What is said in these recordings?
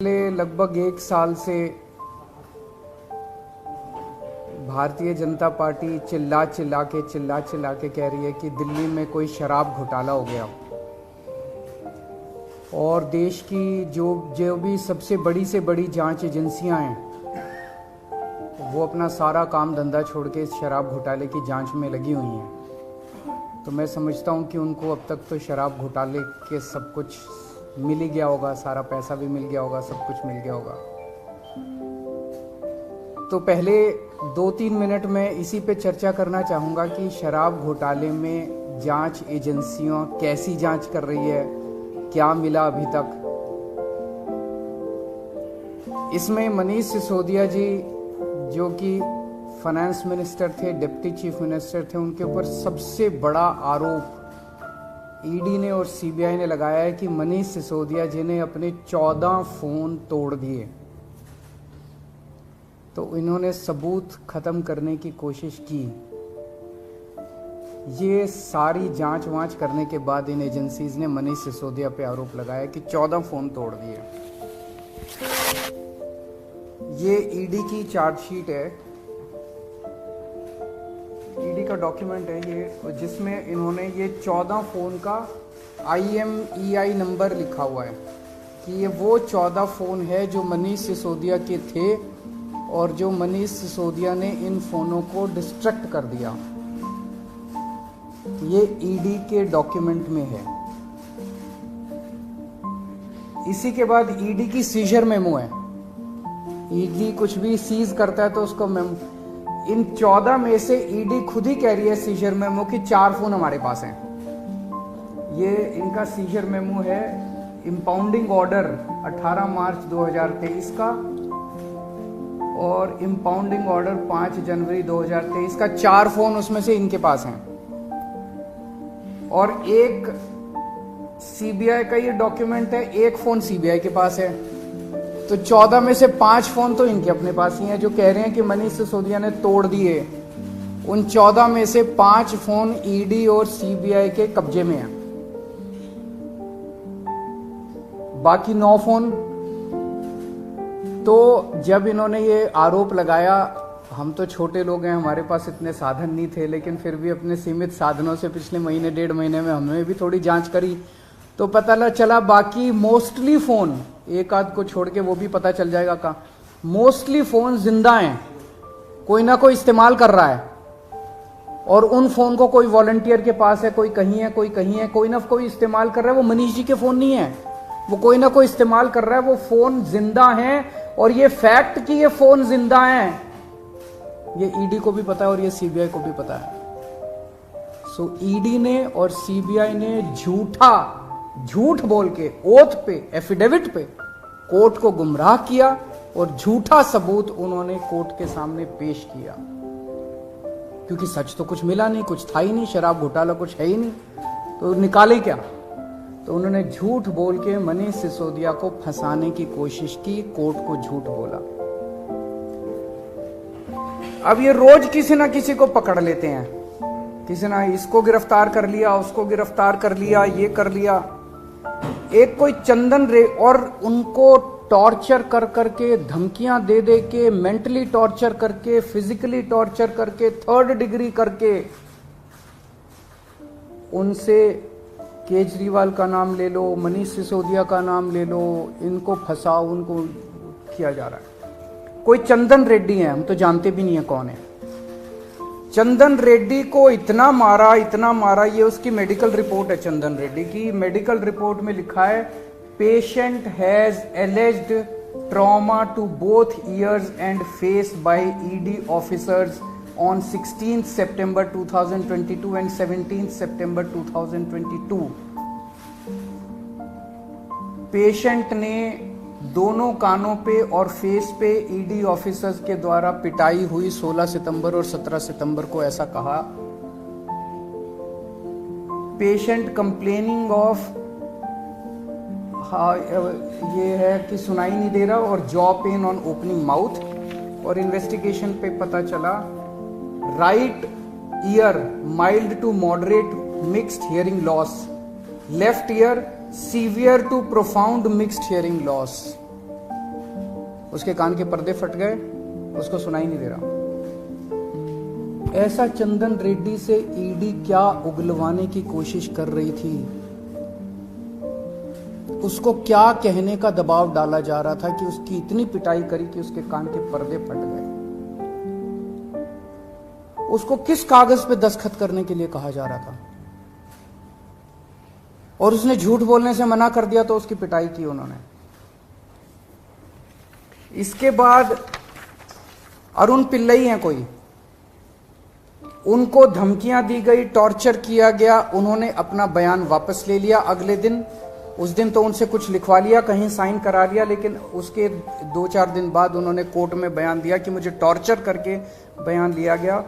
पिछले लगभग 1 साल से भारतीय जनता पार्टी चिल्ला चिल्ला के कह रही है कि दिल्ली में कोई शराब घोटाला हो गया और देश की जो भी सबसे बड़ी से बड़ी जांच एजेंसियां हैं वो अपना सारा काम धंधा छोड़ के इस शराब घोटाले की जांच में लगी हुई हैं। तो मैं समझता हूं कि उनको अब तक तो शराब घोटाले के सब कुछ मिल ही गया होगा, सारा पैसा भी मिल गया होगा, सब कुछ मिल गया होगा। तो पहले 2-3 मिनट में इसी पे चर्चा करना चाहूँगा कि शराब घोटाले में जांच एजेंसियां कैसी जांच कर रही है, क्या मिला अभी तक। इसमें मनीष सिसोदिया जी जो कि फाइनेंस मिनिस्टर थे, डिप्टी चीफ मिनिस्टर थे, उनके ऊपर सबसे बड़ा आरोप ईडी ने और सीबीआई ने लगाया है कि मनीष सिसोदिया जी ने अपने 14 फोन तोड़ दिए। तो इन्होंने सबूत खत्म करने की कोशिश की। ये सारी जांच वांच करने के बाद इन एजेंसीज ने मनीष सिसोदिया पे आरोप लगाया कि 14 फोन तोड़ दिए। ये ईडी की चार्जशीट है, ईडी का डॉक्यूमेंट है ये, जिसमें इन्होंने ये 14 फोन का IMEI नंबर लिखा हुआ है कि ये वो 14 फोन है जो मनीष सिसोदिया के थे और जो मनीष सिसोदिया ने इन फोनों को डिस्ट्रक्ट कर दिया। ये ईडी के डॉक्यूमेंट में है। इसी के बाद ईडी की सीजर मेमो है। ईडी कुछ भी सीज करता है तो उसको मेमो, इन 14 में से ईडी खुद ही कह रही है सीजर मेमो कि 4 फोन हमारे पास हैं। ये इनका सीजर मेमो है, इंपाउंडिंग ऑर्डर 18 मार्च 2023 का और इंपाउंडिंग ऑर्डर 5 जनवरी 2023 का। 4 फोन उसमें से इनके पास हैं और एक सीबीआई का ये डॉक्यूमेंट है, एक फोन सीबीआई के पास है। तो 14 में से 5 फोन तो इनके अपने पास ही हैं जो कह रहे हैं कि मनीष सिसोदिया ने तोड़ दिए। उन 14 में से 5 फोन ईडी और सीबीआई के कब्जे में हैं, बाकी 9 फोन। तो जब इन्होंने ये आरोप लगाया, हम तो छोटे लोग हैं, हमारे पास इतने साधन नहीं थे, लेकिन फिर भी अपने सीमित साधनों से पिछले महीने 1.5 महीने में हमने भी थोड़ी जांच करी तो पता चला बाकी मोस्टली फोन, एक आध को छोड़ के वो भी पता चल जाएगा का, मोस्टली फोन जिंदा हैं, कोई ना कोई इस्तेमाल कर रहा है। और उन फोन को कोई वॉलंटियर के पास है, कोई कहीं है, कोई कहीं है, कोई ना कोई इस्तेमाल कर रहा है। वो मनीष जी के फोन नहीं है, वो कोई ना कोई इस्तेमाल कर रहा है। वो फोन जिंदा हैं और ये फैक्ट कि ये फोन जिंदा हैं ये ईडी को भी पता है और ये सीबीआई को भी पता है। सो ईडी ने और सीबीआई ने झूठ बोल के ओथ पे, एफिडेविट पे कोर्ट को गुमराह किया और झूठा सबूत उन्होंने कोर्ट के सामने पेश किया, क्योंकि सच तो कुछ मिला नहीं, कुछ था ही नहीं, शराब घोटाला कुछ है ही नहीं, तो निकाले क्या। तो उन्होंने झूठ बोल के मनीष सिसोदिया को फंसाने की कोशिश की, कोर्ट को झूठ बोला। अब ये रोज किसी ना किसी को पकड़ लेते हैं, किसी ना इसको गिरफ्तार कर लिया, उसको गिरफ्तार कर लिया, ये कर लिया। एक कोई चंदन रे, और उनको टॉर्चर कर करके, धमकियां दे दे के, मेंटली टॉर्चर करके, फिजिकली टॉर्चर करके, 3rd डिग्री करके, उनसे केजरीवाल का नाम ले लो, मनीष सिसोदिया का नाम ले लो, इनको फंसाओ, उनको किया जा रहा है। कोई चंदन रेड्डी है, हम तो जानते भी नहीं है कौन है। चंदन रेड्डी को इतना मारा, ये उसकी मेडिकल रिपोर्ट है। चंदन रेड्डी की मेडिकल रिपोर्ट में लिखा है, patient has alleged trauma to both ears and face by ED officers on 16 September 2022 and 17 September 2022। Patient ने दोनों कानों पे और फेस पे ईडी ऑफिसर्स के द्वारा पिटाई हुई 16 सितंबर और 17 सितंबर को, ऐसा कहा। पेशेंट कंप्लेनिंग ऑफ, ये है कि सुनाई नहीं दे रहा, और jaw pain on opening mouth. और इन्वेस्टिगेशन पे पता चला right ear mild to moderate mixed hearing loss, left ear severe to profound mixed hearing loss. उसके कान के पर्दे फट गए, उसको सुनाई नहीं दे रहा। ऐसा चंदन रेड्डी से ईडी क्या उगलवाने की कोशिश कर रही थी, उसको क्या कहने का दबाव डाला जा रहा था कि उसकी इतनी पिटाई करी कि उसके कान के पर्दे फट गए। उसको किस कागज पे दस्तखत करने के लिए कहा जा रहा था, और उसने झूठ बोलने से मना कर दिया तो उसकी पिटाई की उन्होंने। इसके बाद अरुण पिल्लई हैं कोई, उनको धमकियां दी गई, टॉर्चर किया गया, उन्होंने अपना बयान वापस ले लिया अगले दिन। उस दिन तो उनसे कुछ लिखवा लिया, कहीं साइन करा लिया, लेकिन उसके 2-4 दिन बाद उन्होंने कोर्ट में बयान दिया कि मुझे टॉर्चर करके बयान लिया गया।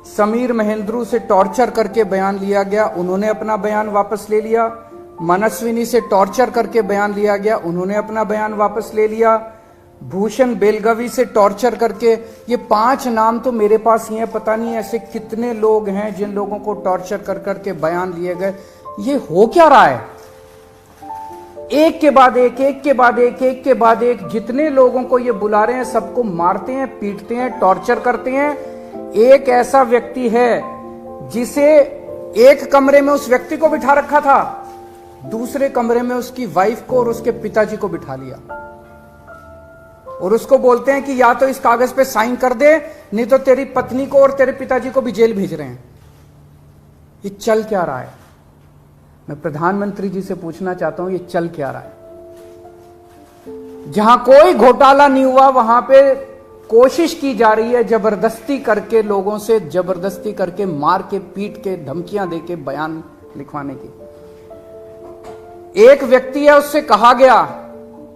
समीर महेंद्रू से टॉर्चर करके बयान लिया गया, उन्होंने अपना बयान वापस ले लिया। मनस्विनी से टॉर्चर करके बयान लिया गया, उन्होंने अपना बयान वापस ले लिया। भूषण बेलगवी से टॉर्चर करके, ये 5 नाम तो मेरे पास ही हैं, पता नहीं ऐसे कितने लोग हैं जिन लोगों को टॉर्चर कर करके बयान लिए गए। ये हो क्या रहा है? एक के बाद एक, एक के बाद एक, एक के बाद एक, जितने लोगों को ये बुला रहे हैं सबको मारते हैं, पीटते हैं, टॉर्चर करते हैं। एक ऐसा व्यक्ति है जिसे एक कमरे में उस व्यक्ति को बिठा रखा था, दूसरे कमरे में उसकी वाइफ को और उसके पिताजी को बिठा लिया, और उसको बोलते हैं कि या तो इस कागज पे साइन कर दे, नहीं तो तेरी पत्नी को और तेरे पिताजी को भी जेल भेज रहे हैं। ये चल क्या रहा है? मैं प्रधानमंत्री जी से पूछना चाहता हूं, ये चल क्या रहा है? जहां कोई घोटाला नहीं हुआ वहां पे कोशिश की जा रही है जबरदस्ती करके, लोगों से जबरदस्ती करके, मार के, पीट के, धमकियां देके बयान लिखवाने की। एक व्यक्ति है, उससे कहा गया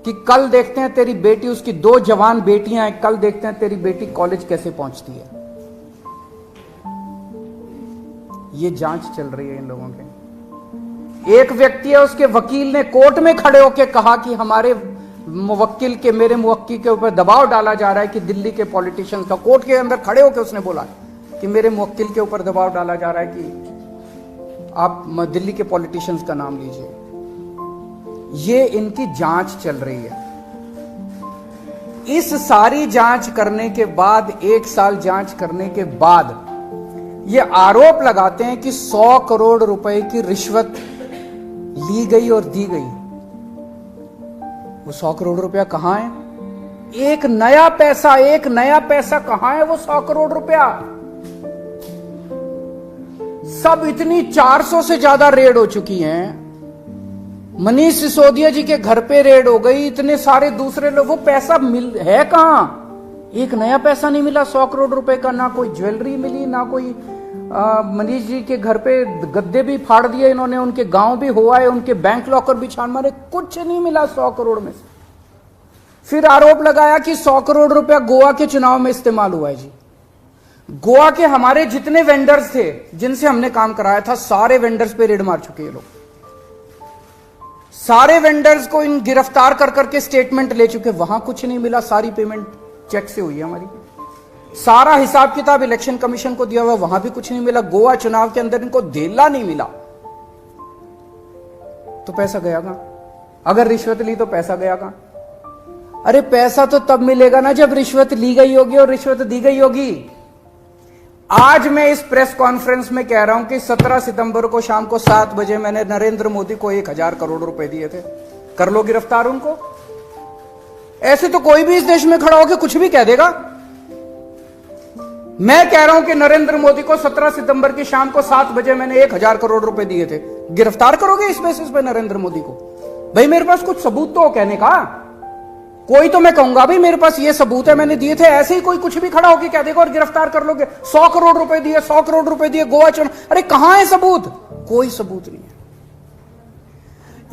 कि कल देखते हैं तेरी बेटी, उसकी 2 जवान बेटियां हैं, कल देखते हैं तेरी बेटी कॉलेज कैसे पहुंचती है। ये जांच चल रही है इन लोगों के। एक व्यक्ति है, उसके वकील ने कोर्ट में खड़े होकर कहा कि हमारे मुवक्किल के, मेरे मुवक्किल के ऊपर दबाव डाला जा रहा है कि दिल्ली के पॉलिटिशियंस का, कोर्ट के अंदर खड़े होकर उसने बोला कि मेरे मुवक्किल के ऊपर दबाव डाला जा रहा है कि आप दिल्ली के पॉलिटिशियंस का नाम लीजिए। ये इनकी जांच चल रही है। इस सारी जांच करने के बाद, 1 साल जांच करने के बाद, ये आरोप लगाते हैं कि 100 करोड़ रुपए की रिश्वत ली गई और दी गई। वो 100 करोड़ रुपया कहां है? एक नया पैसा कहां है वो 100 करोड़ रुपया? सब इतनी 400 से ज्यादा रेड हो चुकी हैं। मनीष सिसोदिया जी के घर पे रेड हो गई, इतने सारे दूसरे लोग, वो पैसा मिल है कहां? एक नया पैसा नहीं मिला 100 करोड़ रुपए का, ना कोई ज्वेलरी मिली, ना कोई मनीष जी के घर पे गद्दे भी फाड़ दिए इन्होंने, उनके गांव भी हुआ है, उनके बैंक लॉकर भी छान मारे, कुछ नहीं मिला 100 करोड़ में से। फिर आरोप लगाया कि 100 करोड़ रुपया गोवा के चुनाव में इस्तेमाल हुआ है। जी, गोवा के हमारे जितने वेंडर्स थे जिनसे हमने काम कराया था, सारे वेंडर्स पे रेड मार चुके ये लोग। सारे वेंडर्स को इन गिरफ्तार कर करके स्टेटमेंट ले चुके, वहां कुछ नहीं मिला, सारी पेमेंट चेक से हुई है हमारी। सारा हिसाब किताब इलेक्शन कमीशन को दिया हुआ, वहां भी कुछ नहीं मिला। गोवा चुनाव के अंदर इनको धेला नहीं मिला, तो पैसा गया कहां? अगर रिश्वत ली तो पैसा गया कहां? अरे पैसा तो तब मिलेगा ना जब रिश्वत ली गई होगी और रिश्वत दी गई होगी। आज मैं इस प्रेस कॉन्फ्रेंस में कह रहा हूं कि 17 सितंबर को शाम को 7 बजे मैंने नरेंद्र मोदी को 1000 करोड़ रुपए दिए थे। कर लो गिरफ्तार उनको। ऐसे तो कोई भी इस देश में खड़ा होकर कुछ भी कह देगा। मैं कह रहा हूं कि नरेंद्र मोदी को 17 सितंबर की शाम को 7 बजे मैंने 1000 करोड़ रुपए दिए थे। गिरफ्तार करोगे इस बेसिस पे नरेंद्र मोदी को? भाई मेरे पास कुछ सबूत तो हो कहने का, कोई तो मैं कहूंगा भाई मेरे पास ये सबूत है, मैंने दिए थे। ऐसे ही कोई कुछ भी खड़ा होकर कह देगा और गिरफ्तार कर लोगे। 100 करोड़ रुपए दिए, 100 करोड़ रुपए दिए गोवा चुनाव, अरे कहां है सबूत? कोई सबूत नहीं है।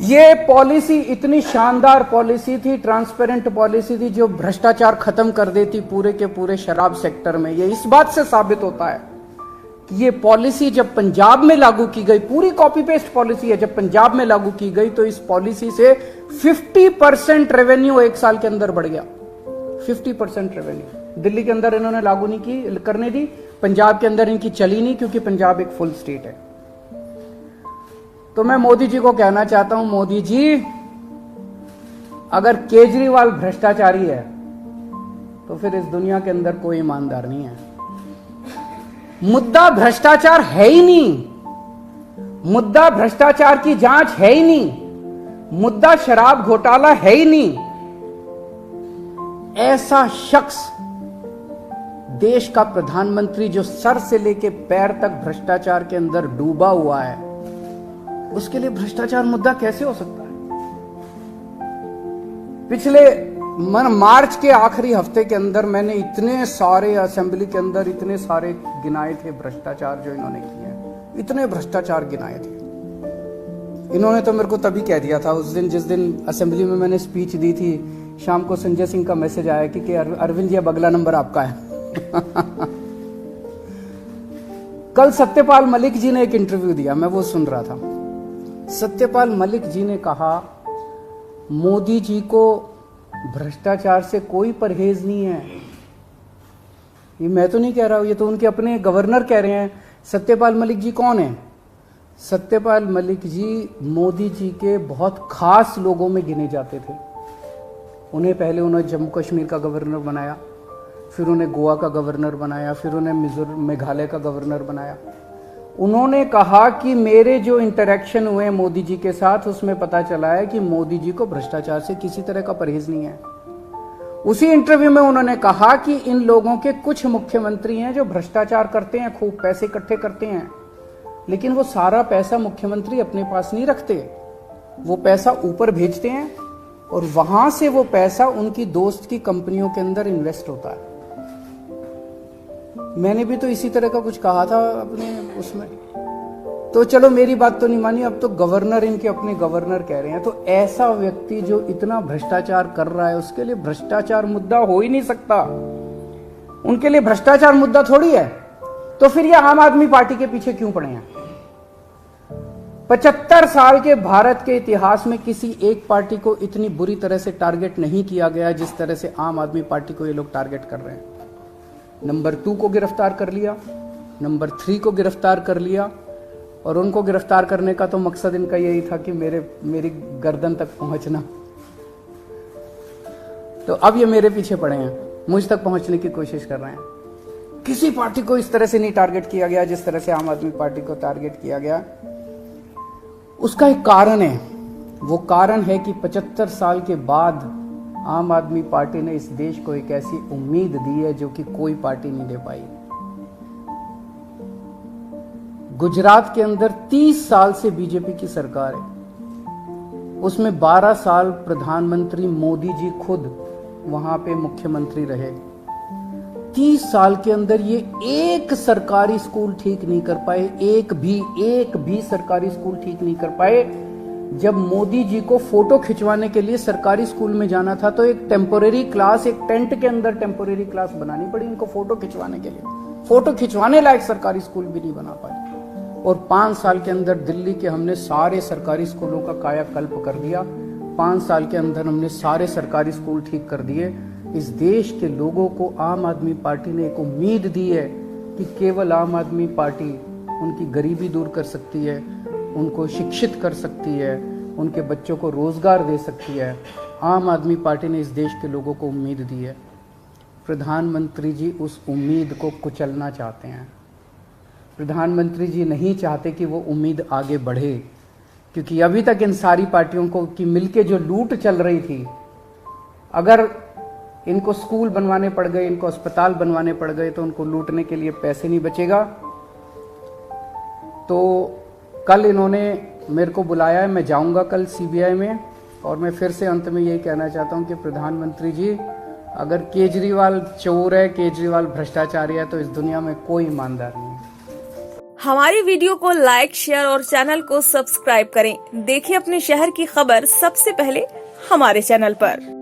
ये पॉलिसी इतनी शानदार पॉलिसी थी, ट्रांसपेरेंट पॉलिसी थी, जो भ्रष्टाचार खत्म कर देती पूरे के पूरे शराब सेक्टर में। ये इस बात से साबित होता है कि ये पॉलिसी जब पंजाब में लागू की गई, पूरी कॉपी पेस्ट पॉलिसी है, जब पंजाब में लागू की गई तो इस पॉलिसी से 50% रेवेन्यू 1 साल के अंदर बढ़ गया। 50% रेवेन्यू दिल्ली के अंदर इन्होंने लागू नहीं की, करने दी, पंजाब के अंदर इनकी चली नहीं, क्योंकि पंजाब एक फुल स्टेट है। तो मैं मोदी जी को कहना चाहता हूं, मोदी जी अगर केजरीवाल भ्रष्टाचारी है तो फिर इस दुनिया के अंदर कोई ईमानदार नहीं है। मुद्दा भ्रष्टाचार है ही नहीं, मुद्दा भ्रष्टाचार की जांच है ही नहीं, मुद्दा शराब घोटाला है ही नहीं। ऐसा शख्स, देश का प्रधानमंत्री जो सर से लेके पैर तक भ्रष्टाचार के अंदर डूबा हुआ है, उसके लिए भ्रष्टाचार मुद्दा कैसे हो सकता है? पिछले मार्च के आखिरी हफ्ते के अंदर मैंने इतने सारे असेंबली के अंदर इतने सारे गिनाए थे भ्रष्टाचार जो इन्होंने किए हैं, इतने भ्रष्टाचार गिनाए थे। इन्होंने तो मेरे को तभी कह दिया था उस दिन, जिस दिन असेंबली में मैंने स्पीच दी थी, शाम को संजय सिंह का मैसेज आया कि अरविंद जी अब अगला नंबर आपका है। कल सत्यपाल मलिक जी ने एक इंटरव्यू दिया, मैं वो सुन रहा था। सत्यपाल मलिक जी ने कहा मोदी जी को भ्रष्टाचार से कोई परहेज नहीं है। ये मैं तो नहीं कह रहा हूं, ये तो उनके अपने गवर्नर कह रहे हैं। सत्यपाल मलिक जी कौन है? सत्यपाल मलिक जी मोदी जी के बहुत खास लोगों में गिने जाते थे। उन्हें पहले उन्होंने जम्मू कश्मीर का गवर्नर बनाया, फिर उन्हें गोवा का गवर्नर बनाया, फिर उन्हें मेघालय का गवर्नर बनाया। उन्होंने कहा कि मेरे जो इंटरेक्शन हुए मोदी जी के साथ, उसमें पता चला है कि मोदी जी को भ्रष्टाचार से किसी तरह का परहेज नहीं है। उसी इंटरव्यू में उन्होंने कहा कि इन लोगों के कुछ मुख्यमंत्री हैं जो भ्रष्टाचार करते हैं, खूब पैसे इकट्ठे करते हैं, लेकिन वो सारा पैसा मुख्यमंत्री अपने पास नहीं रखते, वो पैसा ऊपर भेजते हैं और वहां से वो पैसा उनकी दोस्त की कंपनियों के अंदर इन्वेस्ट होता है। मैंने भी तो इसी तरह का कुछ कहा था अपने उसमें, तो चलो मेरी बात तो नहीं मानी, अब तो गवर्नर, इनके अपने गवर्नर कह रहे हैं। तो ऐसा व्यक्ति जो इतना भ्रष्टाचार कर रहा है, उसके लिए भ्रष्टाचार मुद्दा हो ही नहीं सकता। उनके लिए भ्रष्टाचार मुद्दा थोड़ी है। तो फिर ये आम आदमी पार्टी के पीछे क्यों पड़े हैं? 75 साल के भारत के इतिहास में किसी एक पार्टी को इतनी बुरी तरह से टारगेट नहीं किया गया जिस तरह से आम आदमी पार्टी को ये लोग टारगेट कर रहे हैं। नंबर 2 को गिरफ्तार कर लिया, नंबर 3 को गिरफ्तार कर लिया, और उनको गिरफ्तार करने का तो मकसद इनका यही था कि मेरी गर्दन तक पहुंचना। तो अब ये मेरे पीछे पड़े हैं, मुझ तक पहुंचने की कोशिश कर रहे हैं। किसी पार्टी को इस तरह से नहीं टारगेट किया गया जिस तरह से आम आदमी पार्टी को टारगेट किया गया। उसका एक कारण है, वो कारण है कि 75 साल के बाद आम आदमी पार्टी ने इस देश को एक ऐसी उम्मीद दी है जो कि कोई पार्टी नहीं दे पाई। गुजरात के अंदर 30 साल से बीजेपी की सरकार है, उसमें 12 साल प्रधानमंत्री मोदी जी खुद वहां पे मुख्यमंत्री रहे। 30 साल के अंदर ये एक सरकारी स्कूल ठीक नहीं कर पाए, एक भी सरकारी स्कूल ठीक नहीं कर पाए। जब मोदी जी को फोटो खिंचवाने के लिए सरकारी स्कूल में जाना था तो एक टेम्पोरेरी क्लास, एक टेंट के अंदर टेम्पोरेरी क्लास बनानी पड़ी इनको फोटो खिंचवाने के लिए। फोटो खिंचवाने लायक सरकारी स्कूल भी नहीं बना पाए। और 5 साल के अंदर दिल्ली के हमने सारे सरकारी स्कूलों का कायाकल्प कर दिया। 5 साल के अंदर हमने सारे सरकारी स्कूल ठीक कर दिए। इस देश के लोगों को आम आदमी पार्टी ने एक उम्मीद दी है कि केवल आम आदमी पार्टी उनकी गरीबी दूर कर सकती है, उनको शिक्षित कर सकती है, उनके बच्चों को रोजगार दे सकती है। आम आदमी पार्टी ने इस देश के लोगों को उम्मीद दी है। प्रधानमंत्री जी उस उम्मीद को कुचलना चाहते हैं। प्रधानमंत्री जी नहीं चाहते कि वो उम्मीद आगे बढ़े, क्योंकि अभी तक इन सारी पार्टियों को की मिलके जो लूट चल रही थी, अगर इनको स्कूल बनवाने पड़ गए, इनको अस्पताल बनवाने पड़ गए, तो उनको लूटने के लिए पैसे नहीं बचेगा। तो कल इन्होंने मेरे को बुलाया है, मैं जाऊंगा कल सीबीआई में, और मैं फिर से अंत में यही कहना चाहता हूं कि प्रधानमंत्री जी, अगर केजरीवाल चोर है, केजरीवाल भ्रष्टाचारी है, तो इस दुनिया में कोई ईमानदार नहीं है। हमारी वीडियो को लाइक, शेयर और चैनल को सब्सक्राइब करें। देखिए अपने शहर की खबर सबसे पहले हमारे चैनल पर।